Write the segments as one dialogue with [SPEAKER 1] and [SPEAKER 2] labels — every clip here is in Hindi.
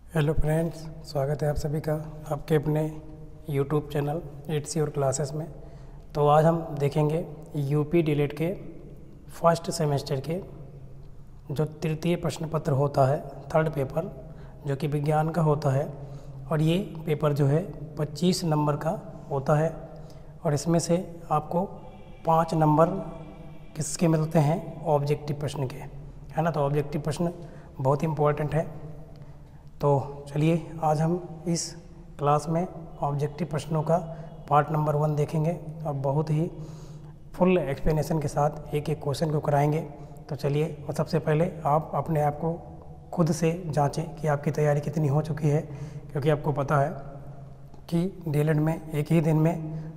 [SPEAKER 1] हेलो फ्रेंड्स, स्वागत है आप सभी का आपके अपने YouTube channel it's your classes में। तो आज हम देखेंगे यूपी डीएलएड के फर्स्ट सेमेस्टर के जो तृतीय प्रश्न पत्र होता है, थर्ड पेपर, जो कि विज्ञान का होता है। और ये पेपर जो है 25 नंबर का होता है और इसमें से आपको 5 नंबर किसके मिलते हैं? ऑब्जेक्टिव प्रश्न के, है ना। तो ऑब्जेक्टिव प्रश्न बहुत इम्पोर्टेंट है। तो चलिए आज हम इस क्लास में ऑब्जेक्टिव प्रश्नों का पार्ट नंबर 1 देखेंगे और बहुत ही फुल एक्सप्लेनेशन के साथ एक एक क्वेश्चन को कराएंगे। तो चलिए, और सबसे पहले आप अपने आप को खुद से जांचें कि आपकी तैयारी कितनी हो चुकी है, क्योंकि आपको पता है कि डीएलएड में एक ही दिन में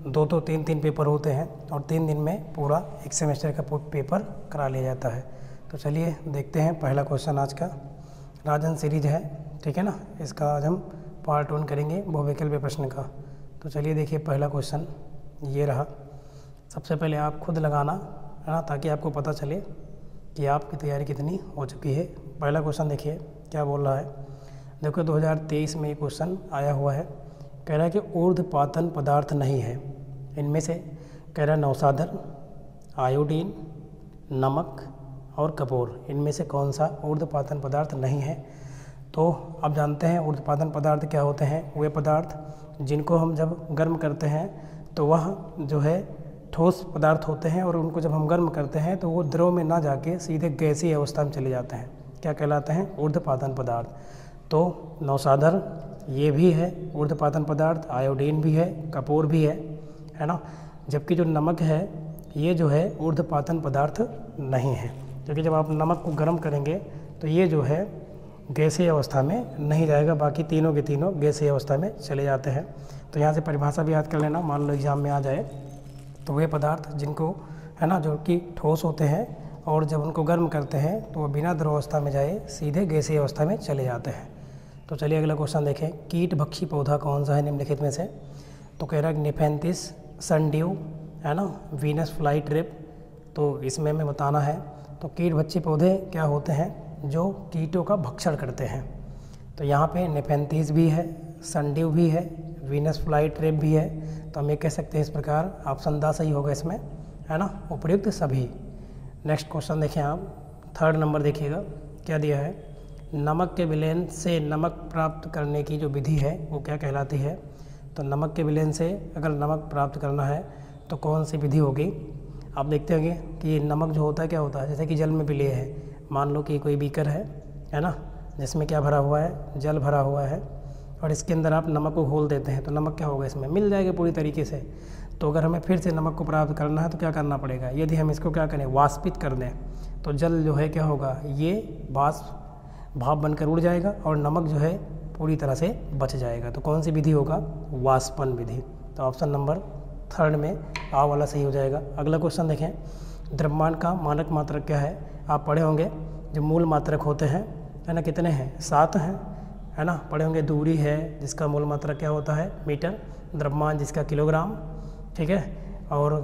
[SPEAKER 1] 2 3 पेपर होते हैं और 3 दिन में पूरा एक सेमेस्टर का पेपर करा लिया जाता है। तो चलिए देखते हैं पहला क्वेश्चन आज का। राजन सीरीज है, ठीक है ना। इसका आज हम पार्ट 1 करेंगे बहुविकल्पीय प्रश्न का। तो चलिए देखिए, पहला क्वेश्चन ये रहा। सबसे पहले आप खुद लगाना, है ना, ताकि आपको पता चले कि आपकी तैयारी कितनी हो चुकी है। पहला क्वेश्चन देखिए क्या बोल रहा है। देखो 2023 में ये क्वेश्चन आया हुआ है। कह रहा है कि ऊर्ध्वपातन पदार्थ नहीं है। इनमें से कह रहा है नौसाधर, आयोडीन, नमक और कपूर। इनमें से कौन सा ऊर्ध्वपातन पदार्थ नहीं है? तो आप जानते हैं ऊर्ध्वपातन पदार्थ क्या होते हैं। वे पदार्थ जिनको हम जब गर्म करते हैं तो वह जो है ठोस पदार्थ होते हैं, और उनको जब हम गर्म करते हैं तो वो द्रव में ना जाके सीधे गैसीय अवस्था में चले जाते हैं। क्या कहलाते हैं? ऊर्ध्वपातन पदार्थ। तो नौसाधर ये भी है ऊर्ध्वपातन पदार्थ, आयोडीन भी है, कपूर भी है ना। जबकि जो नमक है ये जो है ऊर्ध्वपातन पदार्थ नहीं है, क्योंकि जब आप नमक को गर्म करेंगे तो ये जो है गैसीय अवस्था में नहीं जाएगा। बाकी तीनों के तीनों गैसीय अवस्था में चले जाते हैं। तो यहाँ से परिभाषा भी याद कर लेना, मान लो एग्जाम में आ जाए। तो वे पदार्थ जिनको, है ना, जो कि ठोस होते हैं और जब उनको गर्म करते हैं तो वो बिना द्रव अवस्था में जाए सीधे गैसीय अवस्था में चले जाते हैं। तो चलिए अगला क्वेश्चन देखें। कीट भक्षी पौधा कौन सा है निम्नलिखित में से? तो कह रहा है निफेंथिस, सनड्यू, है ना, वीनस फ्लाई ट्रिप। तो इसमें हमें बताना है। तो कीट भक्षी पौधे क्या होते हैं? जो कीटों का भक्षण करते हैं। तो यहाँ पे नेफेंथीस भी है, सनड्यू भी है, वीनस फ्लाई ट्रिप भी है। तो हम ये कह सकते हैं इस प्रकार, ऑप्शन द सही होगा इसमें, है ना, उपयुक्त सभी। नेक्स्ट क्वेश्चन देखें आप, थर्ड नंबर देखिएगा क्या दिया है। नमक के विलयन से नमक प्राप्त करने की जो विधि है वो क्या कहलाती है? तो नमक के विलयन से अगर नमक प्राप्त करना है तो कौन सी विधि होगी? आप देखते होंगे कि नमक जो होता है क्या होता है, जैसे कि जल में विलय है। मान लो कि कोई बीकर है ना, जिसमें क्या भरा हुआ है? जल भरा हुआ है, और इसके अंदर आप नमक को घोल देते हैं तो नमक क्या होगा? इसमें मिल जाएगा पूरी तरीके से। तो अगर हमें फिर से नमक को प्राप्त करना है तो क्या करना पड़ेगा? यदि हम इसको क्या करें, वाष्पित कर दें, तो जल जो है क्या होगा? ये भाप बनकर उड़ जाएगा और नमक जो है पूरी तरह से बच जाएगा। तो कौन सी विधि होगा? वाष्पन विधि। तो ऑप्शन नंबर थर्ड में आ वाला सही हो जाएगा। अगला क्वेश्चन देखें। द्रव्यमान का मानक मात्रक क्या है? आप पढ़े होंगे जो मूल मात्रक होते हैं, है ना, कितने हैं? 7 हैं, है ना। पढ़े होंगे दूरी है जिसका मूल मात्रक क्या होता है? मीटर। द्रव्यमान जिसका किलोग्राम, ठीक है। और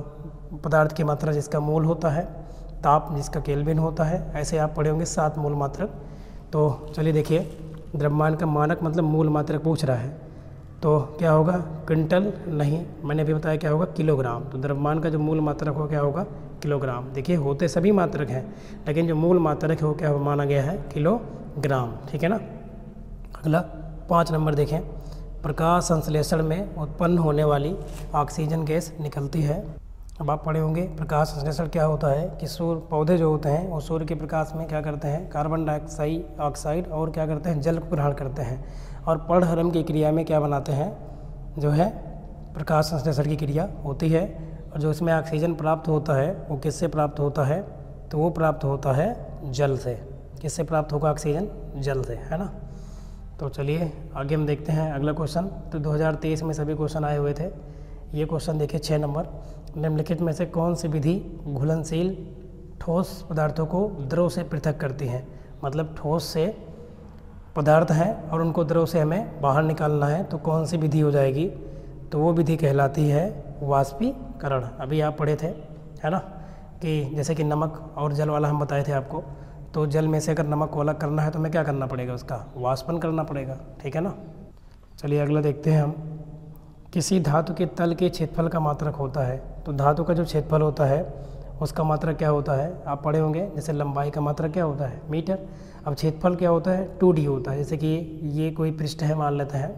[SPEAKER 1] पदार्थ की मात्रा जिसका मोल होता है, ताप जिसका केल्विन होता है। ऐसे आप पढ़े होंगे 7 मूल मात्रक। तो चलिए देखिए, द्रव्यमान का मानक मतलब मूल मात्रक पूछ रहा है, तो क्या होगा? क्विंटल नहीं, मैंने अभी बताया क्या होगा? किलोग्राम। तो द्रव्यमान का जो मूल मात्रक हो क्या होगा? किलोग्राम। देखिए होते सभी मात्रक हैं, लेकिन जो मूल मात्रक है वो क्या माना गया है? किलोग्राम, ठीक है ना। अगला 5 नंबर देखें। प्रकाश संश्लेषण में उत्पन्न होने वाली ऑक्सीजन गैस निकलती है। अब आप पढ़े होंगे प्रकाश संश्लेषण क्या होता है कि सूर्य, पौधे जो होते हैं वो सूर्य के प्रकाश में क्या करते हैं? कार्बन डाइऑक्साइड और क्या करते हैं? जल को ग्रहण करते हैं, और पर्णहरण की क्रिया में क्या बनाते हैं? जो है प्रकाश संश्लेषण की क्रिया होती है। और जो इसमें ऑक्सीजन प्राप्त होता है वो किससे प्राप्त होता है? तो वो प्राप्त होता है जल से। किससे प्राप्त होगा ऑक्सीजन? जल से, है ना। तो चलिए आगे हम देखते हैं अगला क्वेश्चन। तो 2023 में सभी क्वेश्चन आए हुए थे। ये क्वेश्चन देखिए 6 नंबर। निम्नलिखित में से कौन सी विधि घुलनशील ठोस पदार्थों को द्रव से पृथक करती है? मतलब ठोस से पदार्थ हैं और उनको द्रव से हमें बाहर निकालना है, तो कौन सी विधि हो जाएगी? तो वो विधि कहलाती है वाष्पीकरण। अभी आप पढ़े थे, है ना, कि जैसे कि नमक और जल वाला हम बताए थे आपको। तो जल में से अगर नमक को अलग करना है तो हमें क्या करना पड़ेगा, उसका वाष्पन करना पड़ेगा, ठीक है ना। चलिए अगला देखते हैं हम। किसी धातु के तल के क्षेत्रफल का मात्रक होता है। तो धातु का जो क्षेत्रफल होता है उसका मात्रक क्या होता है, आप पढ़े होंगे। जैसे लंबाई का मात्रक क्या होता है, मीटर। अब क्षेत्रफल क्या होता है, 2D होता है। जैसे कि ये कोई पृष्ठ है मान लेते हैं,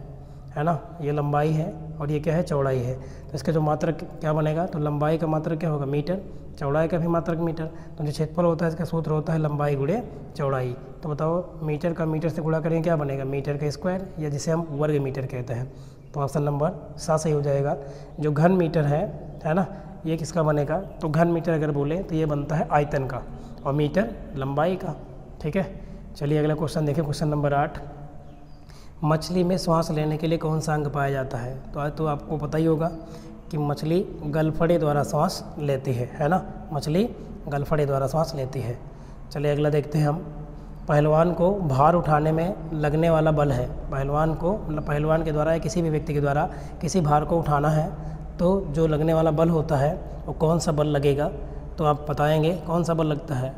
[SPEAKER 1] है ना, ये लंबाई है और ये क्या है, चौड़ाई है। तो इसका जो मात्रक क्या बनेगा, तो लंबाई का मात्रक क्या होगा, मीटर, चौड़ाई का भी मात्रक मीटर। तो जो क्षेत्रफल होता है इसका सूत्र होता है लंबाई गुणे चौड़ाई। तो बताओ मीटर का मीटर से गुणा करेंगे क्या बनेगा, मीटर का स्क्वायर, या जिसे हम वर्ग मीटर कहते हैं। तो ऑप्शन नंबर 7 सही हो जाएगा। जो घन मीटर है ना, ये किसका बनेगा, तो घन मीटर अगर बोले तो ये बनता है आयतन का, और मीटर लंबाई का, ठीक है। चलिए अगला क्वेश्चन देखें, क्वेश्चन नंबर 8। मछली में श्वास लेने के लिए कौन सा अंग पाया जाता है। तो आज तो आपको पता ही होगा कि मछली गलफड़े द्वारा श्वास लेती है ना, मछली गलफड़े द्वारा श्वास लेती है। चलिए अगला देखते हैं हम। पहलवान को भार उठाने में लगने वाला बल है। पहलवान को, मतलब पहलवान के द्वारा या किसी भी व्यक्ति के द्वारा किसी भार को उठाना है तो जो लगने वाला बल होता है वो कौन सा बल लगेगा, तो आप बताएंगे कौन सा बल लगता है,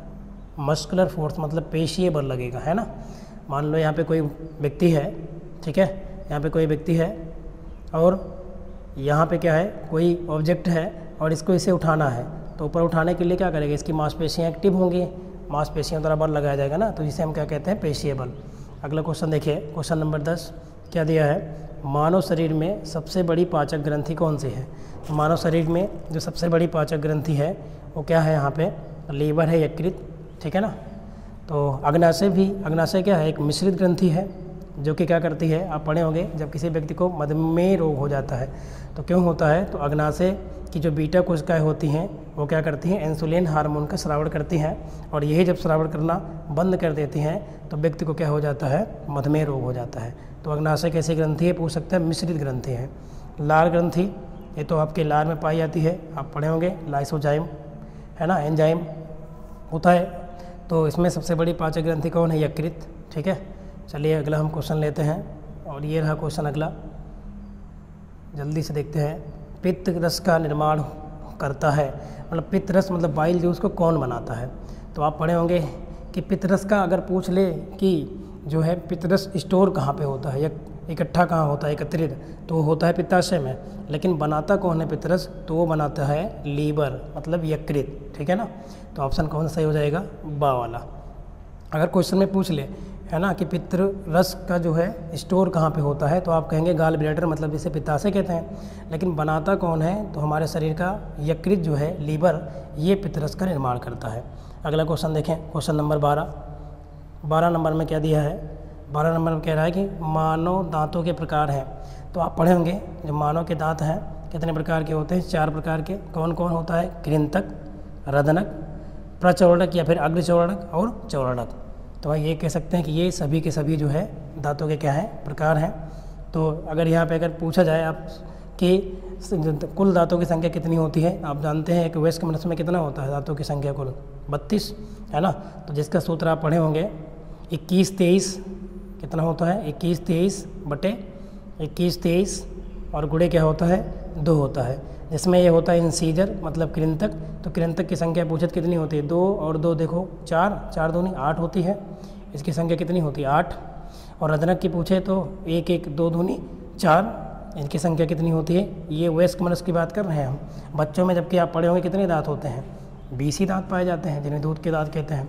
[SPEAKER 1] मस्कुलर फोर्स, मतलब पेशीय बल लगेगा, है ना। मान लो यहाँ पे कोई व्यक्ति है, ठीक है, यहाँ पे कोई व्यक्ति है और यहाँ पे क्या है, कोई ऑब्जेक्ट है और इसको इसे उठाना है। तो ऊपर उठाने के लिए क्या करेगा, इसकी मांसपेशियाँ एक्टिव होंगी, मांसपेशियों द्वारा बल लगाया जाएगा ना, तो जिसे हम क्या कहते हैं, पेशीय बल। अगला क्वेश्चन देखिए, क्वेश्चन नंबर 10 क्या दिया है। मानव शरीर में सबसे बड़ी पाचक ग्रंथि कौन सी है। तो मानव शरीर में जो सबसे बड़ी पाचक ग्रंथि है वो क्या है, यहाँ पे लीवर है, यकृत, ठीक है ना। तो अग्नाशय भी, अग्नाशय क्या है, एक मिश्रित ग्रंथि है जो कि क्या करती है, आप पढ़े होंगे, जब किसी व्यक्ति को मधुमेह रोग हो जाता है तो क्यों होता है, तो अग्नाशय की जो बीटा कोशिकाएं होती हैं वो क्या करती हैं, इंसुलिन हार्मोन का स्रावण करती हैं, और यही जब स्रावण करना बंद कर देती हैं तो व्यक्ति को क्या हो जाता है, मधुमेह रोग हो जाता है। तो अग्नाशय कैसी ग्रंथि है, पूछ सकते हैं, मिश्रित ग्रंथि है। लार ग्रंथि, ये तो आपके लार में पाई जाती है, आप पढ़े होंगे, लाइसोजाइम, है ना, एंजाइम होता है। तो इसमें सबसे बड़ी पाचक ग्रंथि कौन है, यकृत, ठीक है। चलिए अगला हम क्वेश्चन लेते हैं, और ये रहा क्वेश्चन अगला, जल्दी से देखते हैं। पित्त रस का निर्माण करता है, मतलब पित्त रस मतलब बाइल जूस को कौन बनाता है। तो आप पढ़े होंगे कि पित्त रस का अगर पूछ ले कि जो है पित्त रस स्टोर कहाँ पे होता है या इकट्ठा कहाँ होता है, एकत्रित, तो वो होता है पित्ताशय में। लेकिन बनाता कौन है पित्त रस, तो वो बनाता है लीवर, मतलब यकृत, ठीक है ना। तो ऑप्शन कौन सा सही हो जाएगा, बा वाला। अगर क्वेश्चन में पूछ ले, है ना, कि पित्त रस का जो है स्टोर कहाँ पे होता है, तो आप कहेंगे गाल ब्लैडर, मतलब जिसे पित्ताशय कहते हैं। लेकिन बनाता कौन है, तो हमारे शरीर का यकृत जो है, लीवर, ये पित्त रस का निर्माण करता है। अगला क्वेश्चन देखें, क्वेश्चन नंबर 12 नंबर में क्या दिया है, 12 नंबर में कह रहा है कि मानव दांतों के प्रकार हैं। तो आप पढ़े होंगे जो मानव के दांत हैं कितने प्रकार के होते हैं, 4 प्रकार के। कौन कौन होता है, कृंतक, रदनक, प्रचौड़क या फिर अग्रचौड़क और चौड़क। तो ये कह सकते हैं कि ये सभी के सभी जो है दांतों के क्या हैं, प्रकार हैं। तो अगर यहाँ पे अगर पूछा जाए आप कि कुल दांतों की संख्या कितनी होती है, आप जानते हैं एक वयस्क मनुष्य में कितना होता है दांतों की संख्या कुल, 32, है ना। तो जिसका सूत्र आप पढ़े होंगे 21-23 कितना होता है, 21-23 बटे 21-23 और गुणे क्या होता है, 2 होता है। जिसमें ये होता है इंसीजर, मतलब कृंतक। तो कृंतक की संख्या पूछत कितनी होती है, 2 और 2 देखो 4, 4 दूनी 8 होती है। इसकी संख्या कितनी होती है, 8। और रदनक की पूछे तो 1 1 2 दूनी 4, इनकी संख्या कितनी होती है। ये वयस्क मनुष्य की बात कर रहे हैं हम। बच्चों में जबकि आप पढ़े होंगे कितने दांत होते हैं, 20 ही दांत पाए जाते हैं, जिन्हें दूध के दांत कहते हैं।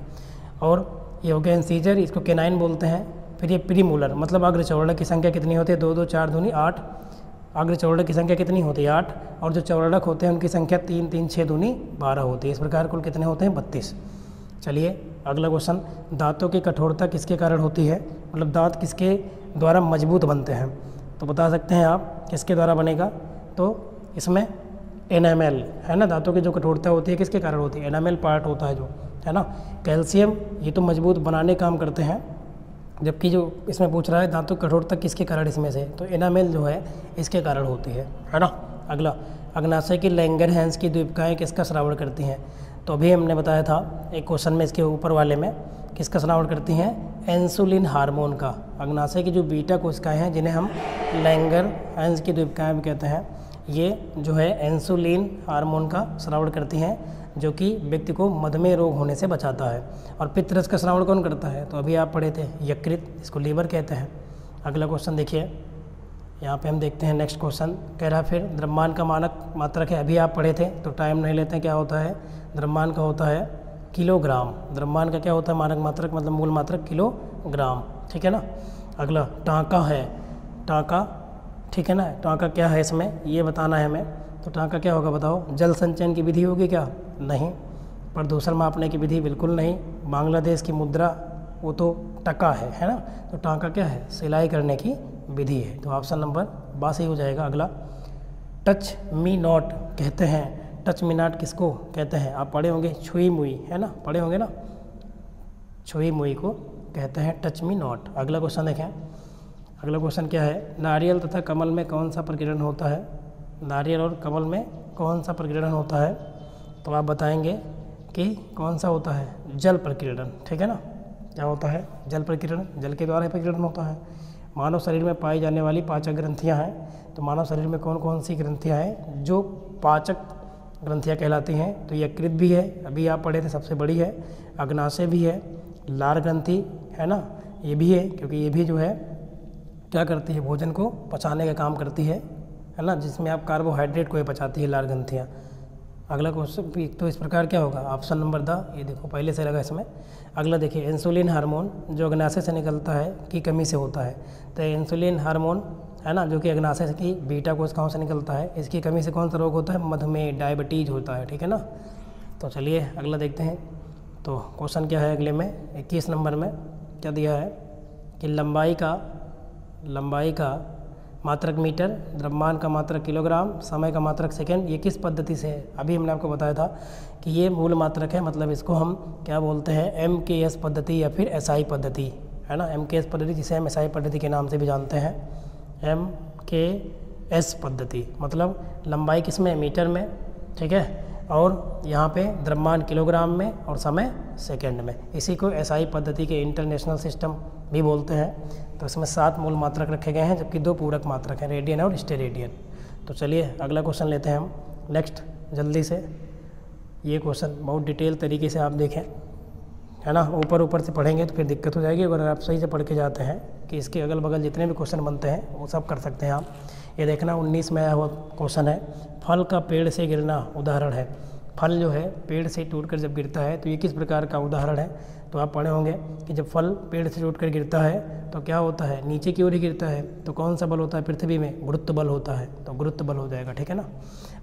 [SPEAKER 1] और ये हो गया इंसीजर, इसको केनाइन बोलते हैं। फिर ये प्रीमोलर, मतलब अग्रचौड़क की संख्या कितनी होती है, 2 2 4 दूनी 8। अग्रचौड़क की संख्या कितनी होती है, 8। और जो चौड़क होते हैं उनकी संख्या 3 3 6 दूनी 12 होती है। इस प्रकार कुल कितने होते हैं, 32। चलिए अगला क्वेश्चन, दांतों की कठोरता किसके कारण होती है, मतलब दांत किसके द्वारा मजबूत बनते हैं। तो बता सकते हैं आप किसके द्वारा बनेगा, तो इसमें एनामेल, है ना, दांतों की जो कठोरता होती है किसके कारण होती है, एनामेल पार्ट होता है जो, है ना। कैल्शियम ये तो मजबूत बनाने काम करते हैं, जबकि जो इसमें पूछ रहा है दांतों की कठोरता किसके कारण, इसमें से तो एनामेल जो है इसके कारण होती है ना। अगला, अग्नाशय की लैंगरहैंस की द्वीपिकाएँ किसका श्रावण करती हैं। तो अभी हमने बताया था एक क्वेश्चन में, इसके ऊपर वाले में किसका श्रावण करती हैं, इंसुलिन हार्मोन का। अग्नाशय की जो बीटा कोशिकाएं हैं जिन्हें हम लैंगरहैंस की द्वीपिकाएँ भी कहते हैं, ये जो है इंसुलिन हार्मोन का श्रावण करती हैं, जो कि व्यक्ति को मधुमेह रोग होने से बचाता है। और पित्तरस का श्रावण कौन करता है? तो अभी आप पढ़े थे यकृत, इसको लीवर कहते हैं। अगला क्वेश्चन देखिए, यहाँ पे हम देखते हैं नेक्स्ट क्वेश्चन कह रहा है फिर द्रव्यमान का मानक मात्रक है, अभी आप पढ़े थे तो टाइम नहीं लेते हैं। क्या होता है? द्रव्यमान का होता है किलोग्राम। द्रव्यमान का क्या होता है? मानक मात्रक मतलब मूल मात्रक किलोग्राम, ठीक है ना। अगला टाँका है, टाँका, ठीक है ना। टाँका क्या है इसमें ये बताना है हमें। तो टाँका क्या होगा बताओ? जल संचयन की विधि होगी क्या? नहीं। प्रदूषण मापने की विधि? बिल्कुल नहीं। बांग्लादेश की मुद्रा वो तो टका है ना। तो टाँका क्या है? सिलाई करने की विधि है। तो ऑप्शन नंबर बा सही हो जाएगा। अगला टच मी नॉट कहते हैं। टच मी नॉट किसको कहते हैं? आप पढ़े होंगे छुई मुई, है ना, पढ़े होंगे ना। छुई मुई को कहते हैं टच मी नॉट। अगला क्वेश्चन देखें। अगला क्वेश्चन क्या है? नारियल तथा कमल में कौन सा प्रकीर्णन होता है? नारियल और कमल में कौन सा प्रकीर्णन होता है? तो आप बताएंगे कि कौन सा होता है? जल प्रकीर्णन, ठीक है ना। क्या होता है? जल प्रकीर्णन, जल के द्वारा ही प्रकीर्णन होता है। मानव शरीर में पाई जाने वाली पाचक ग्रंथियाँ हैं। तो मानव शरीर में कौन कौन सी ग्रंथियाँ हैं जो पाचक ग्रंथियाँ कहलाती हैं? तो यकृत भी है, अभी आप पढ़े थे, सबसे बड़ी है। अग्नाशय भी है, लार ग्रंथि है ना, ये भी है, क्योंकि ये भी जो है क्या करती है? भोजन को पचाने का काम करती है ना, जिसमें आप कार्बोहाइड्रेट को ही पचाती है लार ग्रंथियाँ। अगला क्वेश्चन तो इस प्रकार क्या होगा? ऑप्शन नंबर द, ये देखो पहले से लगा इसमें। अगला देखिए, इंसुलिन हार्मोन जो अग्नाशय से निकलता है की कमी से होता है। तो इंसुलिन हार्मोन है ना, जो कि अग्नाशय की बीटा कोशिकाओं से निकलता है, इसकी कमी से कौन सा रोग होता है? मधुमेह, डायबिटीज होता है, ठीक है ना। तो चलिए अगला देखते हैं। तो क्वेश्चन क्या है अगले में? 21 नंबर में क्या दिया है कि लंबाई का मात्रक मीटर, द्रव्यमान का मात्रक किलोग्राम, समय का मात्रक सेकंड, ये किस पद्धति से है? अभी हमने आपको बताया था कि ये मूल मात्रक है, मतलब इसको हम क्या बोलते हैं? MKS पद्धति या फिर SI पद्धति, है ना। MKS पद्धति जिसे हम SI पद्धति के नाम से भी जानते हैं। MKS पद्धति मतलब लंबाई किस में? मीटर में, ठीक है। और यहाँ पे द्रव्यमान किलोग्राम में और समय सेकंड में। इसी को SI पद्धति के इंटरनेशनल सिस्टम भी बोलते हैं। तो इसमें 7 मूल मात्रक रखे गए हैं, जबकि 2 पूरक मात्रक हैं, रेडियन और स्टेरेडियन। तो चलिए अगला क्वेश्चन लेते हैं हम नेक्स्ट जल्दी से। ये क्वेश्चन बहुत डिटेल तरीके से आप देखें, है ना। ऊपर से पढ़ेंगे तो फिर दिक्कत हो जाएगी। अगर आप सही से पढ़ के जाते हैं कि इसके अगल बगल जितने भी क्वेश्चन बनते हैं वो सब कर सकते हैं आप। ये देखना 19 में आया हुआ क्वेश्चन है। फल का पेड़ से गिरना उदाहरण है। फल जो है पेड़ से टूटकर जब गिरता है तो ये किस प्रकार का उदाहरण है? तो आप पढ़े होंगे कि जब फल पेड़ से टूटकर गिरता है तो क्या होता है? नीचे की ओर ही गिरता है। तो कौन सा बल होता है पृथ्वी में? गुरुत्व बल होता है। तो गुरुत्व बल हो जाएगा, ठीक है ना।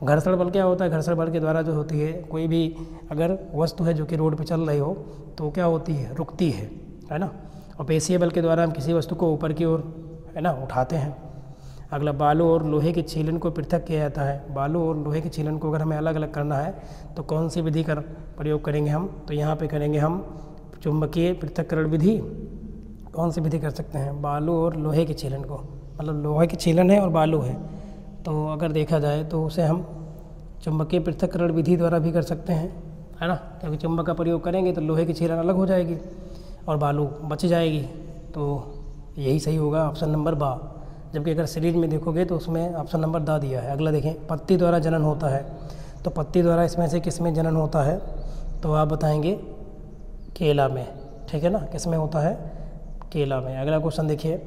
[SPEAKER 1] घर्षण बल क्या होता है? घर्षण बल के द्वारा जो होती है, कोई भी अगर वस्तु है जो कि रोड पर चल रही हो तो क्या होती है? रुकती है ना। और पेशीय बल के द्वारा हम किसी वस्तु को ऊपर की ओर, है ना, उठाते हैं। अगला बालू और लोहे के छीलन को पृथक किया जाता है। बालू और लोहे के छीलन को अगर हमें अलग अलग करना है तो कौन सी विधि का प्रयोग करेंगे हम? तो यहाँ पे करेंगे हम चुंबकीय पृथक्करण विधि। कौन सी विधि कर सकते हैं? बालू और लोहे के छीलन को, मतलब लोहे की छीलन है और बालू है, तो अगर देखा जाए तो उसे हम चुंबकीय पृथक्करण विधि द्वारा भी कर सकते हैं, है ना। क्योंकि चुंबक का प्रयोग करेंगे तो लोहे की छीलन अलग हो जाएगी और बालू बच जाएगी। तो यही सही होगा, ऑप्शन नंबर बा। जबकि अगर सीरीज में देखोगे तो उसमें ऑप्शन नंबर दा दिया है। अगला देखें, पत्ती द्वारा जनन होता है। तो पत्ती द्वारा इसमें से किस में जनन होता है? तो आप बताएंगे केला में, ठीक है ना। किस में होता है? केला में। अगला क्वेश्चन देखिए,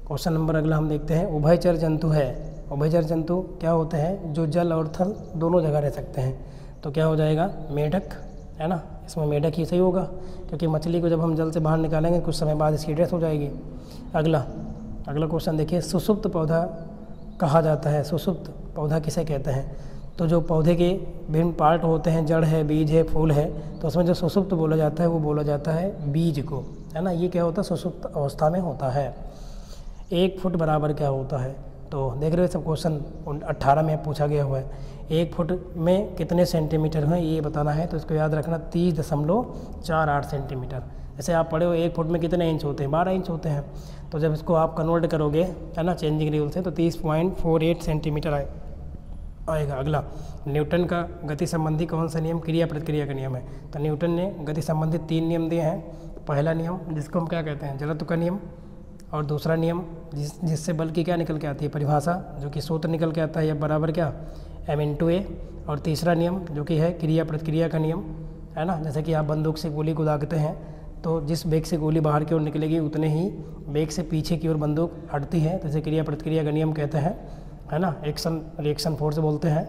[SPEAKER 1] क्वेश्चन नंबर अगला हम देखते हैं। उभयचर जंतु है। उभयचर जंतु क्या होते हैं? जो जल और थल दोनों जगह रह सकते हैं। तो क्या हो जाएगा? मेढक, है ना। इसमें मेढक ही सही होगा, क्योंकि मछली को जब हम जल से बाहर निकालेंगे कुछ समय बाद इसकी डेथ हो जाएगी। अगला क्वेश्चन देखिए, सुसुप्त पौधा कहा जाता है। सुसुप्त पौधा किसे कहते हैं? तो जो पौधे के विभिन्न पार्ट होते हैं, जड़ है, बीज है, फूल है, तो उसमें जो सुसुप्त बोला जाता है वो बोला जाता है बीज को, है ना। ये क्या होता है? सुसुप्त अवस्था में होता है। 1 फुट बराबर क्या होता है? तो देख रहे हो सब क्वेश्चन 18 में पूछा गया हुआ है। 1 फुट में कितने सेंटीमीटर हैं ये बताना है, तो इसको याद रखना 30.48 सेंटीमीटर। जैसे आप पढ़े हो 1 फुट में कितने इंच होते हैं? 12 इंच होते हैं। तो जब इसको आप कन्वर्ट करोगे, है ना, चेंजिंग रूल से, तो 30.48 सेंटीमीटर आएगा। अगला, न्यूटन का गति संबंधी कौन सा नियम क्रिया प्रतिक्रिया का नियम है? तो न्यूटन ने गति संबंधी 3 नियम दिए हैं। पहला नियम जिसको हम क्या कहते हैं? जड़त्व का नियम। और दूसरा नियम जिससे बल की क्या निकल के आती है? परिभाषा, जो कि सूत्र निकल के आता है, या बराबर क्या? M/A। और तीसरा नियम जो कि है क्रिया प्रतिक्रिया का नियम, है ना। जैसे कि आप बंदूक से गोली को दागते हैं तो जिस वेग से गोली बाहर की ओर निकलेगी उतने ही वेग से पीछे की ओर बंदूक हटती है, तो इसे क्रिया प्रतिक्रिया का नियम कहते हैं, है ना। एक्शन रिएक्शन फोर्स बोलते हैं।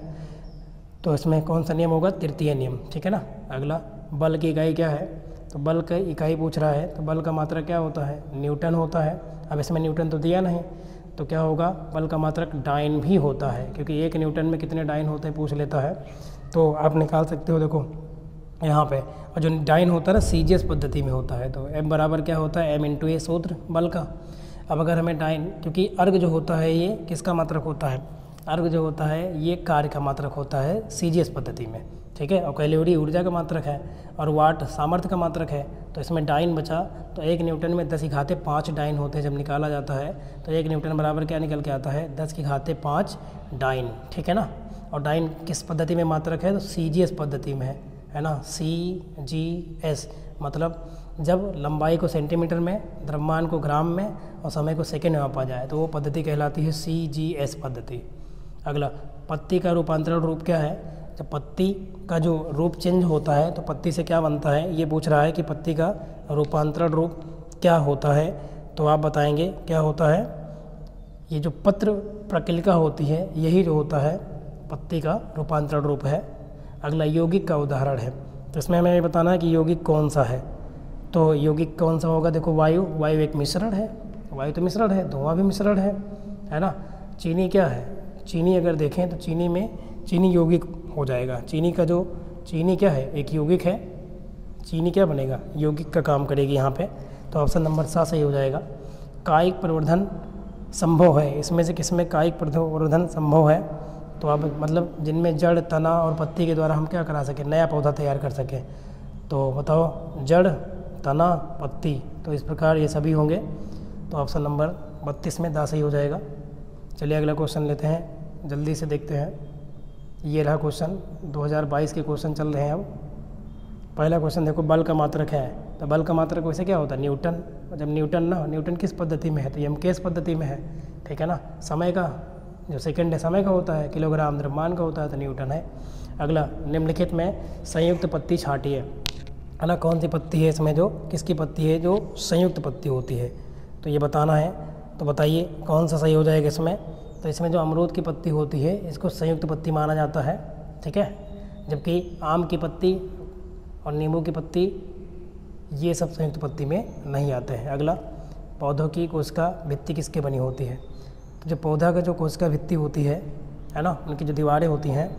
[SPEAKER 1] तो इसमें कौन सा नियम होगा? तृतीय नियम, ठीक है ना। अगला, बल की इकाई क्या है? तो बल की इकाई पूछ रहा है, तो बल का मात्रक क्या होता है? न्यूटन होता है। अब इसमें न्यूटन तो दिया नहीं, तो क्या होगा? बल का मात्रक डाइन भी होता है, क्योंकि 1 न्यूटन में कितने डाइन होते हैं पूछ लेता है, तो आप निकाल सकते हो, देखो यहाँ पे। और जो डाइन होता है ना सीजीएस पद्धति में होता है, तो M बराबर क्या होता है? M/A सूत्र बल का। अब अगर हमें डाइन, क्योंकि अर्ग जो होता है ये किसका मात्रक होता है? अर्ग जो होता है ये कार्य का मात्रक होता है सीजीएस पद्धति में, ठीक है। और कैलोरी ऊर्जा का मात्रक है और वाट सामर्थ्य का मात्रक है। तो इसमें डाइन बचा, तो 1 न्यूटन में 10⁵5 डाइन होते हैं। जब निकाला जाता है तो 1 न्यूटन बराबर क्या निकल के आता है? 10⁵5 डाइन, ठीक है ना। और डाइन किस पद्धति में मात्रक है? तो सीजीएस पद्धति में है ना। CGS मतलब जब लंबाई को सेंटीमीटर में, द्रव्यमान को ग्राम में और समय को सेकेंड में मापा जाए, तो वो पद्धति कहलाती है CGS पद्धति। अगला, पत्ती का रूपांतरण रूप क्या है? जब पत्ती का जो रूप चेंज होता है तो पत्ती से क्या बनता है, ये पूछ रहा है कि पत्ती का रूपांतरण रूप क्या होता है। तो आप बताएंगे क्या होता है? ये जो पत्र प्रक्रिया होती है यही जो होता है पत्ती का रूपांतरण रूप है। अगला, यौगिक का उदाहरण है, तो इसमें हमें ये बताना है कि यौगिक कौन सा है। तो यौगिक कौन सा होगा? देखो, वायु एक मिश्रण है, वायु तो मिश्रण है, धुआं भी मिश्रण है ना। चीनी क्या है? चीनी अगर देखें तो चीनी यौगिक हो जाएगा। चीनी क्या है? एक यौगिक है। चीनी क्या बनेगा? यौगिक का काम करेगी यहाँ पे। तो ऑप्शन नंबर 7 सही हो जाएगा। कायिक प्रवर्धन संभव है, इसमें से किसमें कायिक प्रवर्धन संभव है? तो आप मतलब जिनमें जड़, तना और पत्ती के द्वारा हम क्या करा सकें? नया पौधा तैयार कर सकें। तो बताओ, जड़, तना, पत्ती, तो इस प्रकार ये सभी होंगे। तो ऑप्शन नंबर 32 में 10 सही हो जाएगा। चलिए अगला क्वेश्चन लेते हैं, जल्दी से देखते हैं। ये रहा क्वेश्चन, 2022 के क्वेश्चन चल रहे हैं अब। पहला क्वेश्चन देखो, बल का मात्रक है, तो बल का मात्रक वैसे क्या होता है? न्यूटन। जब न्यूटन किस पद्धति में है? तो MKS पद्धति में है, ठीक है ना। समय का जो सेकंड है समय का होता है, किलोग्राम द्रव्यमान का होता है, तो न्यूटन है। अगला, निम्नलिखित में संयुक्त पत्ती छांटिए, है ना। कौन सी पत्ती है इसमें जो किसकी पत्ती है जो संयुक्त पत्ती होती है, तो ये बताना है। तो बताइए कौन सा सही हो जाएगा इसमें? तो इसमें जो अमरूद की पत्ती होती है इसको संयुक्त पत्ती माना जाता है, ठीक है। जबकि आम की पत्ती और नींबू की पत्ती ये सब संयुक्त पत्ती में नहीं आते हैं। अगला, पौधों की कोशिका भित्ति किसके बनी होती है? तो जो पौधा का जो कोशिका भित्ति होती है ना, उनकी जो दीवारें होती हैं,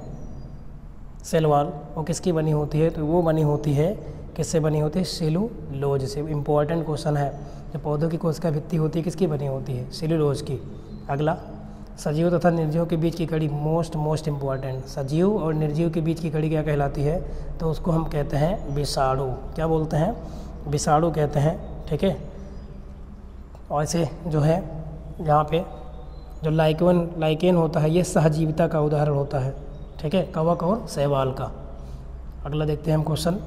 [SPEAKER 1] सेल वॉल, वो किसकी बनी होती है? तो वो बनी होती है, किससे बनी होती है? सेलुलोज से। इम्पोर्टेंट क्वेश्चन है, जो पौधों की कोशिका भित्ति होती है किसकी बनी होती है? सेलुलोज की। अगला, सजीव तथा निर्जीव के बीच की कड़ी, मोस्ट इम्पॉर्टेंट, सजीव और निर्जीव के बीच की कड़ी क्या कहलाती है? तो उसको हम कहते हैं विषाणु। क्या बोलते हैं? विषाणु कहते हैं, ठीक है। और ऐसे जो है यहाँ पे जो लाइकेन होता है ये सहजीविता का उदाहरण होता है, ठीक है, कवक और शैवाल का। अगला देखते हैं हम क्वेश्चन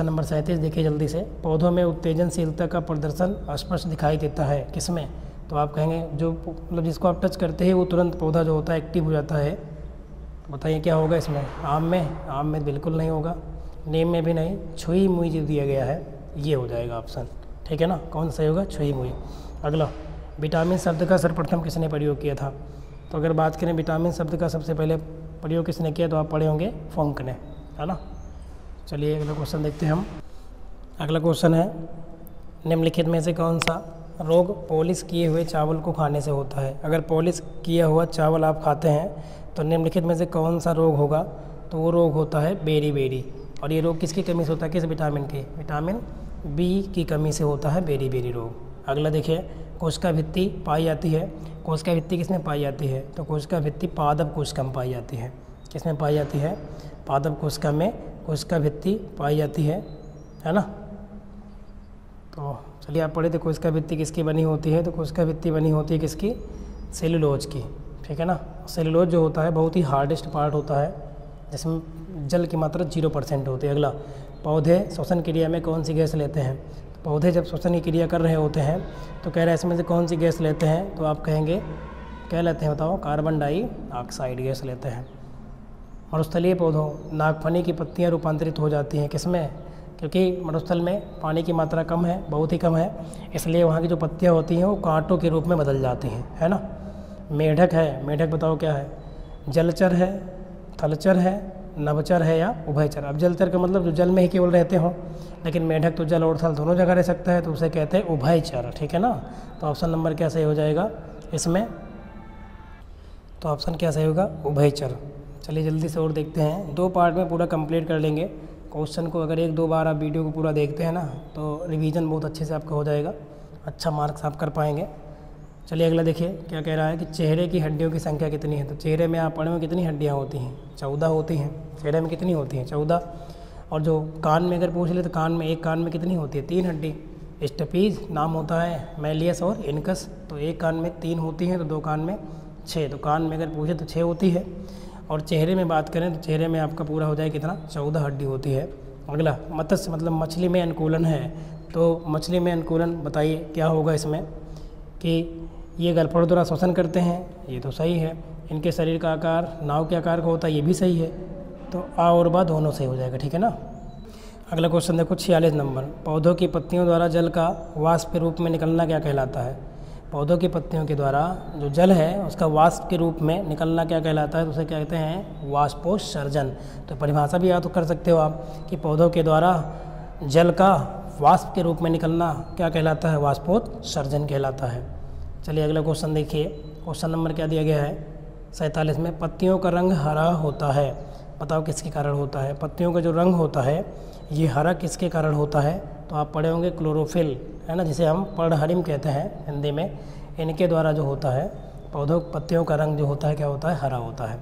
[SPEAKER 1] नंबर 37 देखिए जल्दी से। पौधों में उत्तेजनशीलता का प्रदर्शन स्पष्ट दिखाई देता है, किसमें? तो आप कहेंगे जो मतलब जिसको आप टच करते हैं वो तुरंत पौधा जो होता है एक्टिव हो जाता है। बताइए क्या होगा इसमें? आम में बिल्कुल नहीं होगा, नीम में भी नहीं, छुई मुई जो दिया गया है ये हो जाएगा ऑप्शन, ठीक है ना। कौन सही होगा? छुई मुई। अगला, विटामिन शब्द का सर्वप्रथम किसने प्रयोग किया था? तो अगर बात करें विटामिन शब्द का सबसे पहले प्रयोग किसने किया, तो आप पढ़े होंगे फोंक ने, है ना। चलिए अगला क्वेश्चन देखते हैं हम। अगला क्वेश्चन है, निम्नलिखित में से कौन सा रोग पॉलिश किए हुए चावल को खाने से होता है? अगर पॉलिश किया हुआ चावल आप खाते हैं तो निम्नलिखित में से कौन सा रोग होगा? तो वो रोग होता है बेरी। और ये रोग किसकी कमी से होता है? किस विटामिन की? विटामिन बी की कमी से होता है बेरी रोग। अगला देखिए, कोशिका भित्ति पाई जाती है। कोशिका भित्ति किसमें पाई जाती है? तो कोशिका भित्ति पादप कोशिका में पाई जाती है। किसमें पाई जाती है? पादप कोशिका में कोशिका भित्ति पाई जाती है ना। तो चलिए आप पढ़े थे कोशिका भित्ति किसकी बनी होती है? तो कोशिका भित्ति बनी होती है किसकी? सेलुलोज की, ठीक है ना। सेलुलोज जो होता है बहुत ही हार्डेस्ट पार्ट होता है, जिसमें जल की मात्रा 0% होती है। अगला, पौधे श्वसन क्रिया में कौन सी गैस लेते हैं? पौधे जब श्वसन की क्रिया कर रहे होते हैं तो कह रहे हैं इसमें से कौन सी गैस लेते हैं? तो आप कहेंगे क्या लेते हैं बताओ? कार्बन डाइऑक्साइड गैस लेते हैं। मरुस्थलीय पौधों नागफनी की पत्तियां रूपांतरित हो जाती हैं किसमें, क्योंकि मरुस्थल में पानी की मात्रा कम है, बहुत ही कम है, इसलिए वहाँ की जो पत्तियाँ होती हैं वो कांटों के रूप में बदल जाती हैं, है ना। मेढक है, मेढक बताओ क्या है, जलचर है, थलचर है, नभचर है या उभयचर। अब जलचर का मतलब जो जल में ही केवल रहते हों, लेकिन मेढक तो जल और थल दोनों जगह रह सकता है, तो उसे कहते हैं उभयचर, ठीक है ना। तो ऑप्शन नंबर क्या सही हो जाएगा इसमें, तो ऑप्शन क्या सही होगा, उभयचर। चलिए जल्दी से और देखते हैं, 2 पार्ट में पूरा कंप्लीट कर लेंगे क्वेश्चन को। अगर 1-2 बार आप वीडियो को पूरा देखते हैं ना तो रिवीजन बहुत अच्छे से आपका हो जाएगा, अच्छा मार्क्स आप कर पाएंगे। चलिए अगला देखिए क्या कह रहा है कि चेहरे की हड्डियों की संख्या कितनी है। तो चेहरे में आप पढ़े में कितनी हड्डियाँ होती हैं, 14 होती हैं। चेहरे में कितनी होती हैं, 14। और जो कान में अगर पूछ ले तो कान में, एक कान में कितनी होती है, 3 हड्डी। स्टपीज नाम होता है मैलियस और इनकस, तो एक कान में 3 होती हैं तो 2 कान में 6, तो कान में अगर पूछे तो 6 होती है। और चेहरे में बात करें तो चेहरे में आपका पूरा हो जाए कितना, 14 हड्डी होती है। अगला मत्स्य मतलब मछली में अनुकूलन है, तो मछली में अनुकूलन बताइए क्या होगा इसमें, कि ये गलफड़ द्वारा श्वसन करते हैं, ये तो सही है। इनके शरीर का आकार नाव के आकार का होता है, ये भी सही है। तो आ और बा दोनों सही हो जाएगा, ठीक है ना। अगला क्वेश्चन देखो 46 नंबर, पौधों की पत्तियों द्वारा जल का वाष्प के रूप में निकलना क्या कहलाता है। पौधों की पत्तियों के द्वारा जो जल है उसका वाष्प के रूप में निकलना क्या कहलाता है, तो उसे कहते हैं वाष्पोत्सर्जन। तो परिभाषा भी याद कर सकते हो आप कि पौधों के द्वारा जल का वाष्प के रूप में निकलना क्या कहलाता है, वाष्पोत्सर्जन कहलाता है। चलिए अगला क्वेश्चन देखिए, क्वेश्चन नंबर क्या दिया गया है 47 में, पत्तियों का रंग हरा होता है, बताओ किसके कारण होता है। पत्तियों का जो रंग होता है ये हरा किसके कारण होता है, तो आप पढ़े होंगे क्लोरोफिल, है ना, जिसे हम पर्णहरिम कहते हैं हिंदी में, इनके द्वारा जो होता है पौधों पत्तियों का रंग जो होता है क्या होता है, हरा होता है।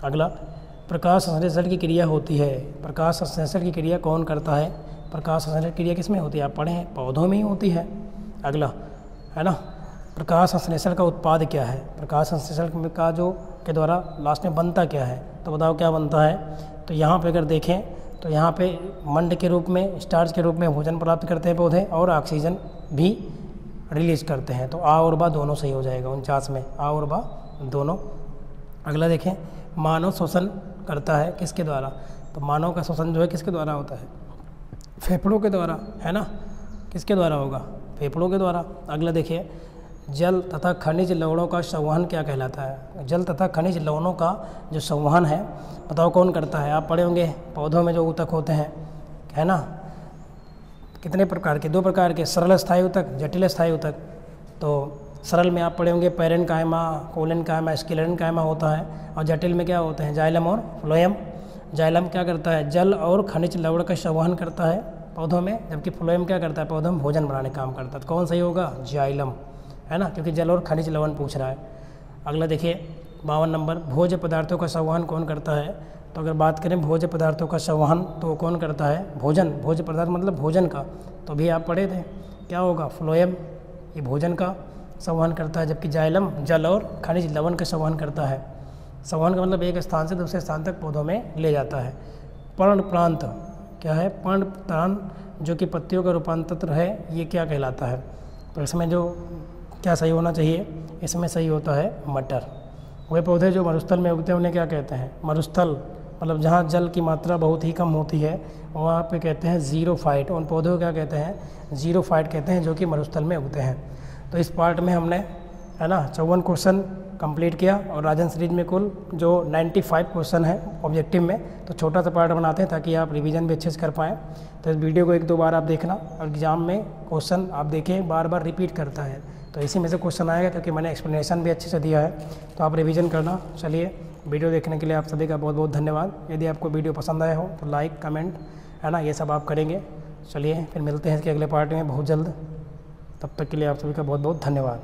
[SPEAKER 1] अगला प्रकाश संश्लेषण की क्रिया होती है, प्रकाश संश्लेषण की क्रिया कौन करता है, प्रकाश संश्लेषण क्रिया किसमें होती है, आप पढ़े हैं पौधों में ही होती है। अगला है ना, प्रकाश संश्लेषण का उत्पाद क्या है, प्रकाश संश्लेषण का जो के द्वारा लास्ट में बनता क्या है, तो बताओ क्या बनता है। तो यहाँ पे अगर देखें तो यहाँ पे मंड के रूप में, स्टार्च के रूप में भोजन प्राप्त करते हैं पौधे और ऑक्सीजन भी रिलीज करते हैं। तो आ और बा दोनों सही हो जाएगा 49 में, आ और बा दोनों। अगला देखें, मानव श्वसन करता है किसके द्वारा, तो मानव का श्वसन जो है किसके द्वारा होता है, फेफड़ों के द्वारा, है ना। किसके द्वारा होगा, फेफड़ों के द्वारा। अगला देखिए, जल तथा खनिज लवणों का संवहन क्या कहलाता है। जल तथा खनिज लवणों का जो संवहन है बताओ कौन करता है। आप पढ़े होंगे पौधों में जो ऊतक होते हैं, है ना, कितने प्रकार के, 2 प्रकार के, सरल स्थायी ऊतक, जटिल स्थायी ऊतक। तो सरल में आप पढ़े होंगे पैरेनकाइमा, कोलेनकाइमा, स्क्लेरेनकाइमा होता है, और जटिल में क्या होते हैं, जाइलम और फ्लोएम। जाइलम क्या करता है, जल और खनिज लवण का संवहन करता है पौधों में, जबकि फ्लोएम क्या करता है, पौधों में भोजन बनाने का काम करता है। तो कौन सही होगा, जाइलम, है ना, क्योंकि जल और खनिज लवण पूछ रहा है। अगला देखिए 52 नंबर, भोज्य पदार्थों का संवहन कौन करता है। तो अगर बात करें भोज्य पदार्थों का संवहन तो कौन करता है, भोजन, भोज्य पदार्थ मतलब भोजन का, तो भी आप पढ़े थे क्या होगा, फ्लोएम, ये भोजन का संवहन करता है, जबकि जाइलम जल और खनिज लवण का संवहन करता है। संवहन का मतलब एक स्थान से दूसरे स्थान तक पौधों में ले जाता है। पर्णप्रांत क्या है, पर्णप्रांत जो कि पत्तियों का रूपांतर है, ये क्या कहलाता है। तो इसमें जो क्या सही होना चाहिए, इसमें सही होता है मटर। वे पौधे जो मरुस्थल में उगते हैं उन्हें क्या कहते हैं, मरुस्थल मतलब जहाँ जल की मात्रा बहुत ही कम होती है वहाँ पे कहते हैं ज़ीरोफाइट। उन पौधों को क्या कहते हैं, ज़ीरोफाइट कहते हैं, जो कि मरुस्थल में उगते हैं। तो इस पार्ट में हमने, है ना, 54 क्वेश्चन कंप्लीट किया, और राजन सीरीज में कुल जो 95 क्वेश्चन है ऑब्जेक्टिव में, तो छोटा सा पार्ट बनाते हैं ताकि आप रिवीजन भी अच्छे से कर पाएँ। तो इस वीडियो को 1-2 बार आप देखना, और एग्ज़ाम में क्वेश्चन आप देखें बार बार रिपीट करता है, तो इसी में से क्वेश्चन आएगा, क्योंकि मैंने एक्सप्लेनेशन भी अच्छे से दिया है, तो आप रिवीजन करना। चलिए, वीडियो देखने के लिए आप सभी का बहुत बहुत धन्यवाद। यदि आपको वीडियो पसंद आया हो तो लाइक, कमेंट, है ना, ये सब आप करेंगे। चलिए फिर मिलते हैं इसके अगले पार्ट में बहुत जल्द, तब तक के लिए आप सभी का बहुत बहुत धन्यवाद।